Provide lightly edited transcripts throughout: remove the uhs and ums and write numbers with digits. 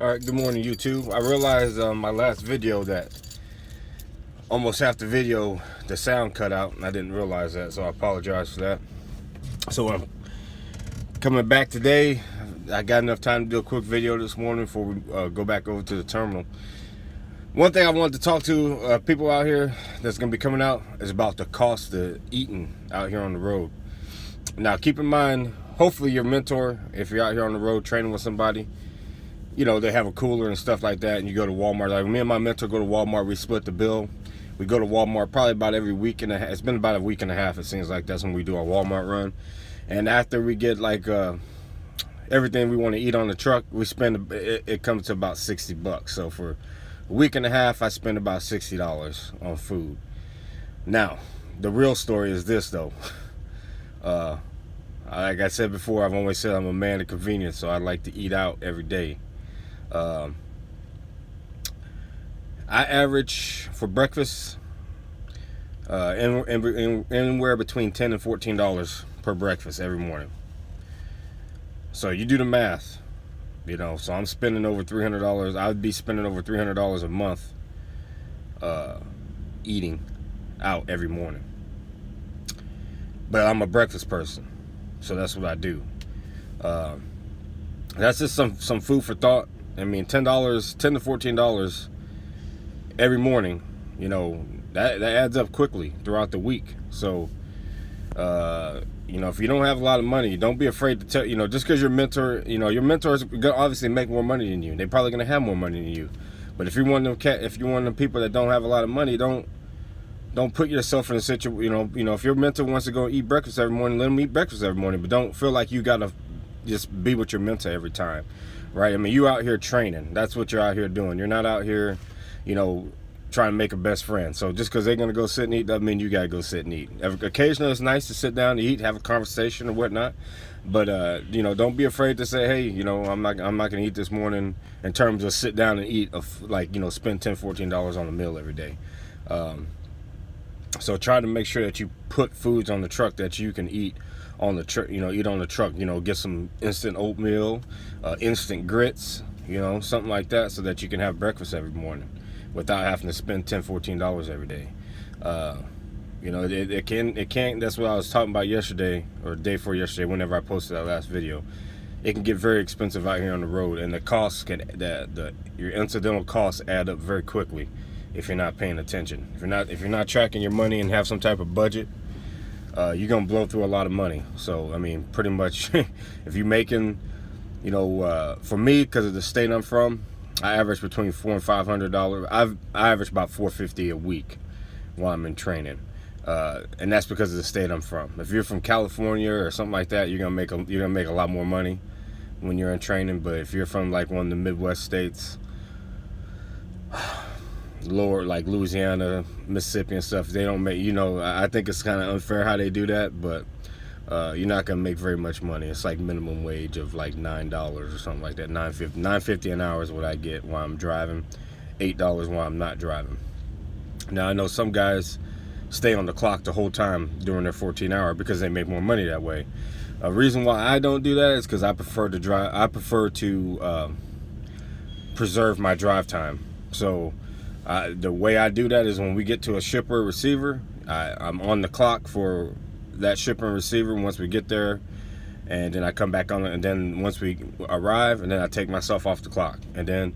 All right, good morning, YouTube. I realized my last video that almost half the video, the sound cut out, and I didn't realize that, so I apologize for that. So I'm coming back today. I got enough time to do a quick video this morning before we go back over to the terminal. One thing I wanted to talk to people out here that's going to be coming out is about the cost of eating out here on the road. Now, keep in mind, hopefully your mentor, if you're out here on the road training with somebody, you know, they have a cooler and stuff like that, and you go to Walmart. Like me and my mentor go to Walmart, we split the bill. We go to Walmart probably about every week and a half. It's been about a week and a half, it seems like. That's when we do our Walmart run. And after we get like everything we want to eat on the truck, we spend, it comes to about 60 bucks. So for a week and a half, I spend about $60 on food. Now, the real story is this though. Like I said before, I've always said I'm a man of convenience, so I like to eat out every day. I average for breakfast anywhere between $10 and $14 per breakfast every morning. So you do the math, you know. So I'm spending over $300. I'd be spending over $300 a month eating out every morning. But I'm a breakfast person, so that's what I do. That's just some food for thought. I mean, $10 to $14 every morning, you know, that adds up quickly throughout the week. So, you know, if you don't have a lot of money, don't be afraid to tell, you know, just because your mentor, you know, your mentors gonna obviously make more money than you. They're probably going to have more money than you. But if you're one of them people that don't have a lot of money, don't put yourself in a situation, you know, if your mentor wants to go eat breakfast every morning, let them eat breakfast every morning, but don't feel like you got to just be with your mentor every time. Right? I mean, you out here training. That's what you're out here doing. You're not out here, you know, trying to make a best friend. So just because they're going to go sit and eat doesn't mean you got to go sit and eat. Occasionally it's nice to sit down and eat, have a conversation or whatnot. But, you know, don't be afraid to say, hey, you know, I'm not going to eat this morning, in terms of sit down and eat, like, you know, spend $10, $14 on a meal every day. So try to make sure that you put foods on the truck that you can eat on the truck, you know, eat on the truck, you know, get some instant oatmeal, instant grits, you know, something like that, so that you can have breakfast every morning without having to spend $10, $14 every day. You know, it can, that's what I was talking about yesterday, or the day before yesterday, whenever I posted that last video. It can get very expensive out here on the road, and the costs can, your incidental costs add up very quickly if you're not paying attention. If you're not tracking your money and have some type of budget, you're gonna blow through a lot of money. So I mean, pretty much, if you're making, you know, for me, because of the state I'm from, I average between $400 and $500. I average about $450 a week while I'm in training, and that's because of the state I'm from. If you're from California or something like that, you're gonna make a lot more money when you're in training. But if you're from like one of the Midwest states, lower, like Louisiana, Mississippi and stuff, they don't make, you know, I think it's kind of unfair how they do that, but you're not gonna make very much money. It's like minimum wage of like $9 or something like that. $9.50 an hour is what I get while I'm driving, $8 while I'm not driving. Now I know some guys stay on the clock the whole time during their 14-hour because they make more money that way. A reason why I don't do that is because I prefer to preserve my drive time. So the way I do that is when we get to a shipper or receiver, I'm on the clock for that shipper and receiver once we get there, and then I come back on it, and then once we arrive, and then I take myself off the clock, and then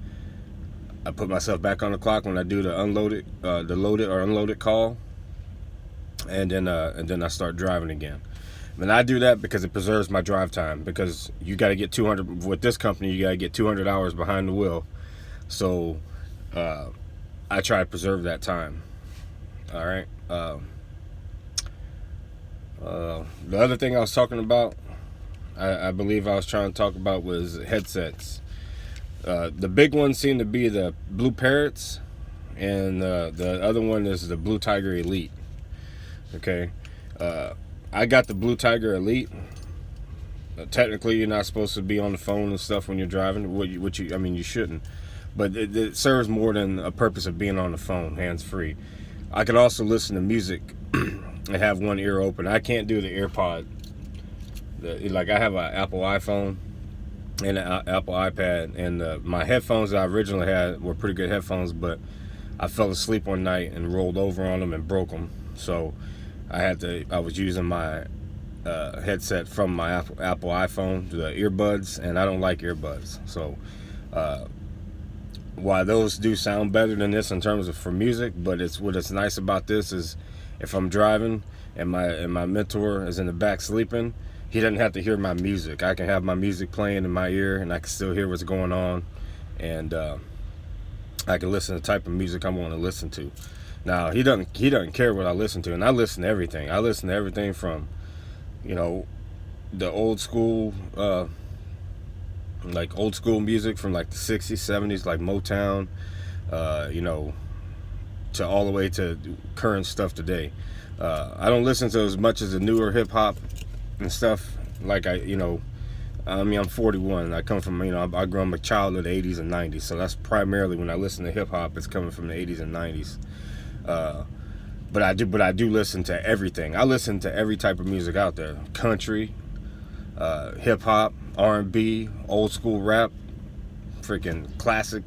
I put myself back on the clock when I do the loaded or unloaded call, and then I start driving again. And I do that because it preserves my drive time, because you got to get 200 with this company. You got to get 200 hours behind the wheel. So I try to preserve that time. All right. The other thing I was talking about, I believe I was trying to talk about, was headsets. The big one seemed to be the Blue Parrots, and the other one is the Blue Tiger Elite. Okay. I got the Blue Tiger Elite. Technically, you're not supposed to be on the phone and stuff when you're driving. I mean, you shouldn't. But it serves more than a purpose of being on the phone, hands-free. I could also listen to music and have one ear open. I can't do the AirPod. Like, I have an Apple iPhone, and an Apple iPad. And my headphones that I originally had were pretty good headphones, but I fell asleep one night and rolled over on them and broke them. So I was using my headset from my Apple iPhone, the earbuds, and I don't like earbuds. So while those do sound better than this in terms of for music, but what's nice about this is if I'm driving and my mentor is in the back sleeping, he doesn't have to hear my music. I can have my music playing in my ear and I can still hear what's going on, and I can listen to the type of music I want to listen to. Now he doesn't care what I listen to, and I listen to everything. I listen to everything from, you know, the old school music from like the 60s, 70s, like Motown, you know, to all the way to current stuff today. I don't listen to as much as the newer hip hop and stuff. Like I'm 41. I come from, I grew up a child of the 80s and 90s, so that's primarily when I listen to hip hop. It's coming from the 80s and 90s. But I do listen to everything. I listen to every type of music out there: country, hip hop, R&B, old school rap, freaking classic,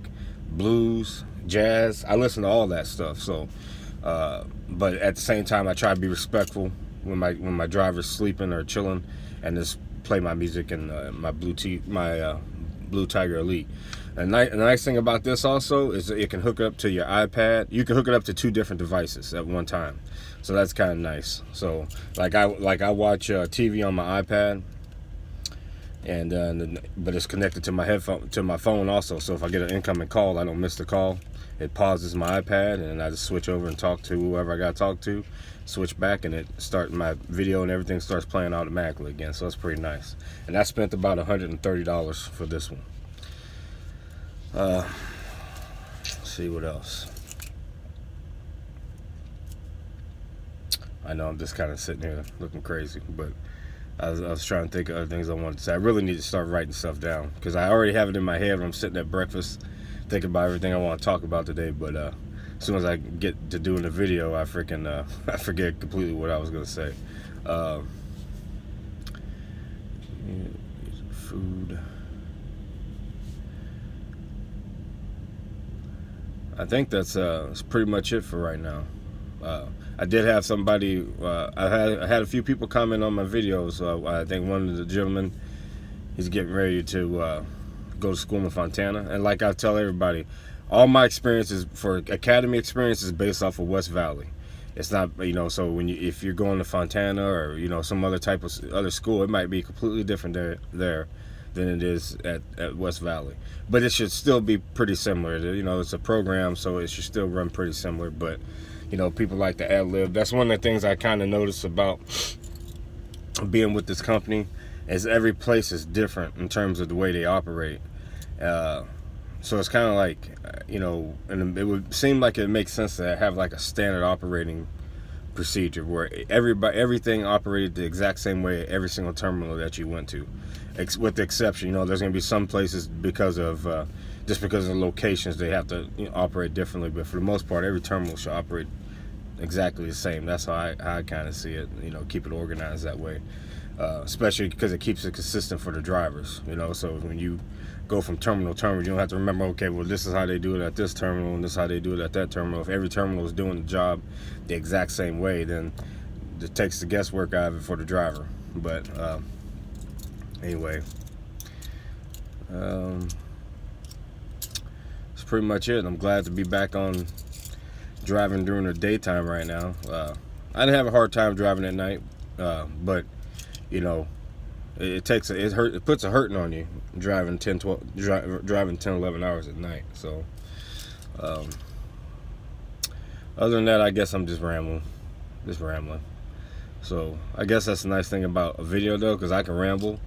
blues, jazz. I listen to all that stuff. So, but at the same time, I try to be respectful when my driver's sleeping or chilling, and just play my music in my Blue Tiger Elite. And the nice thing about this also is that it can hook up to your iPad. You can hook it up to 2 different devices at one time, so that's kind of nice. So like I watch TV on my iPad, and but it's connected to my phone also. So if I get an incoming call, I don't miss the call. It pauses my iPad, and I just switch over and talk to whoever I got to talk to. Switch back, and my video and everything starts playing automatically again. So it's pretty nice. And I spent about $130 for this one. Let's see what else. I know I'm just kind of sitting here looking crazy, but I was trying to think of other things I wanted to say. I really need to start writing stuff down, because I already have it in my head when I'm sitting at breakfast thinking about everything I want to talk about today. But as soon as I get to doing the video, I forget completely what I was going to say. Food. I think that's pretty much it for right now. I did have somebody. I had a few people comment on my videos. I think one of the gentlemen, he's getting ready to go to school in Fontana, and like I tell everybody, all my experiences for academy experience is based off of West Valley. It's not, so if you're going to Fontana or some other type of other school, it might be completely different there than it is at West Valley. But it should still be pretty similar. It's a program, so it should still run pretty similar. But people like to ad-lib. That's one of the things I kind of noticed about being with this company, is every place is different in terms of the way they operate. So it's kind of like, and it would seem like it makes sense to have like a standard operating procedure where everything operated the exact same way at every single terminal that you went to, with the exception, there's going to be some places because of the locations, they have to operate differently. But for the most part, every terminal should operate exactly the same. That's how I kind of see it. Keep it organized that way, especially because it keeps it consistent for the drivers. So when you go from terminal to terminal, you don't have to remember, okay, well, this is how they do it at this terminal and this is how they do it at that terminal. If every terminal is doing the job the exact same way, then it takes the guesswork out of it for the driver. But anyway, that's pretty much it. I'm glad to be back on driving during the daytime right now. I didn't have a hard time driving at night, but it puts a hurting on you driving 10 11 hours at night. So other than that, I guess I'm just rambling. So I guess that's the nice thing about a video, though, because I can ramble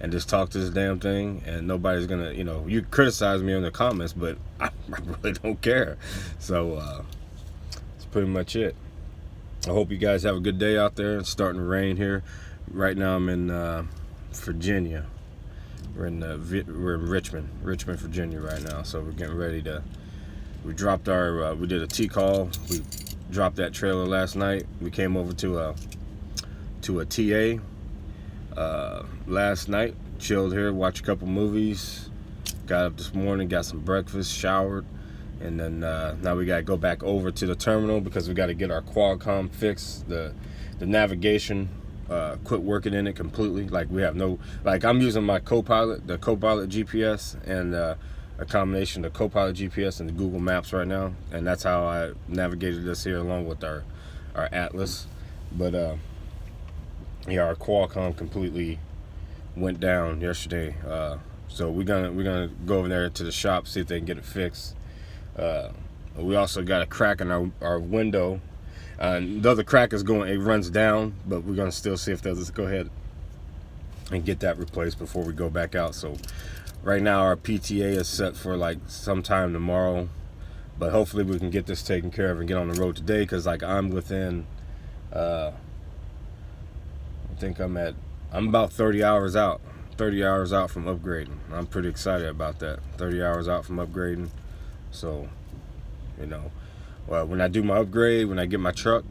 and just talk to this damn thing, and nobody's gonna, you criticize me in the comments, but I really don't care. So that's pretty much it. I hope you guys have a good day out there. It's starting to rain here. Right now I'm in Virginia. We're in Richmond, Virginia right now. So we're getting ready to. We dropped our. We did a T-call. We dropped that trailer last night. We came over to a TA last night. chilled here, watched a couple movies. Got up this morning, got some breakfast, showered, and then now we gotta go back over to the terminal because we gotta get our Qualcomm fixed. The navigation quit working in it completely. Like we have no, like I'm using my Copilot, the Copilot GPS, and a combination of Copilot GPS and the Google Maps right now, and that's how I navigated this here along with our Atlas. But yeah, our Qualcomm completely went down yesterday. So we're gonna go over there to the shop, see if they can get it fixed. We also got a crack in our window. The other crack is going, it runs down, but we're gonna still see if they'll just go ahead and get that replaced before we go back out. So right now our PTA is set for like sometime tomorrow, but hopefully we can get this taken care of and get on the road today, because like I'm within I think I'm about 30 hours out from upgrading. I'm pretty excited about that. 30 hours out from upgrading. So, you know, well, when I do my upgrade, when I get my truck,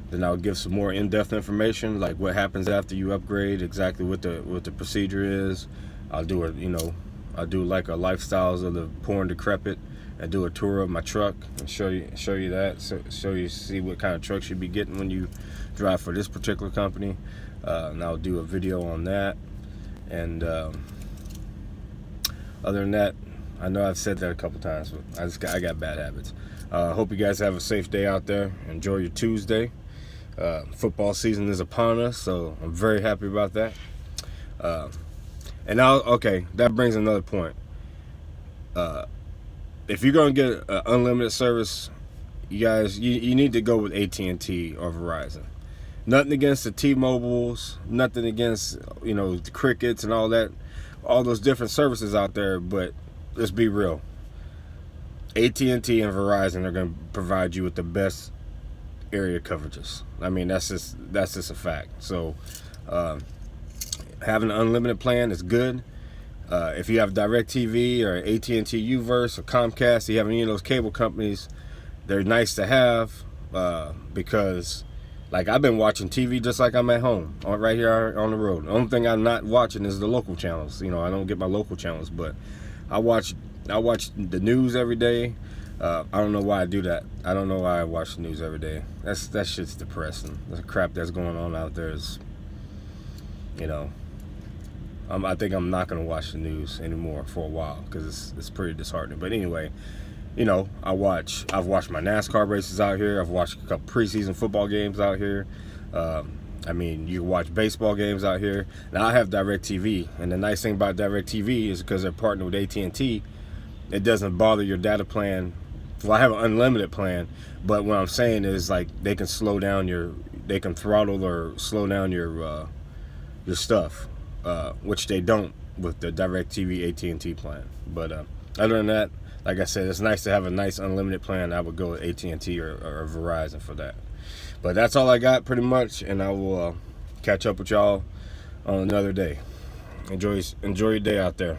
then I'll give some more in-depth information, like what happens after you upgrade, exactly what the procedure is. I'll do like a lifestyles of the poor and decrepit, and do a tour of my truck and show you that, see what kind of trucks you'd be getting when you drive for this particular company. And I'll do a video on that. And other than that, I know I've said that a couple times, but I got bad habits. Hope you guys have a safe day out there. Enjoy your Tuesday. Football season is upon us, so I'm very happy about that. And now, okay, that brings another point. If you're gonna get unlimited service, you guys, you need to go with AT&T or Verizon. Nothing against the T-Mobiles, nothing against the Crickets and all that, all those different services out there. But let's be real. AT&T and Verizon are going to provide you with the best area coverages. I mean, that's just a fact. So having an unlimited plan is good. If you have DirecTV or AT&T U-verse or Comcast, you have any of those cable companies, they're nice to have because, like, I've been watching TV just like I'm at home, right here on the road. The only thing I'm not watching is the local channels. I don't get my local channels, but I watch the news every day. I don't know why I do that. I don't know why I watch the news every day. That shit's depressing. The crap that's going on out there is, I think I'm not gonna watch the news anymore for a while because it's pretty disheartening. But anyway, I've watched my NASCAR races out here. I've watched a couple preseason football games out here. I mean, you can watch baseball games out here. Now I have DirecTV, and the nice thing about DirecTV is because they're partnered with AT&T, it doesn't bother your data plan. Well, I have an unlimited plan, but what I'm saying is, like, they can throttle or slow down your stuff, which they don't with the DirecTV AT&T plan. But other than that, like I said, it's nice to have a nice unlimited plan. I would go with AT&T or Verizon for that. But that's all I got pretty much, and I will catch up with y'all on another day. Enjoy your day out there.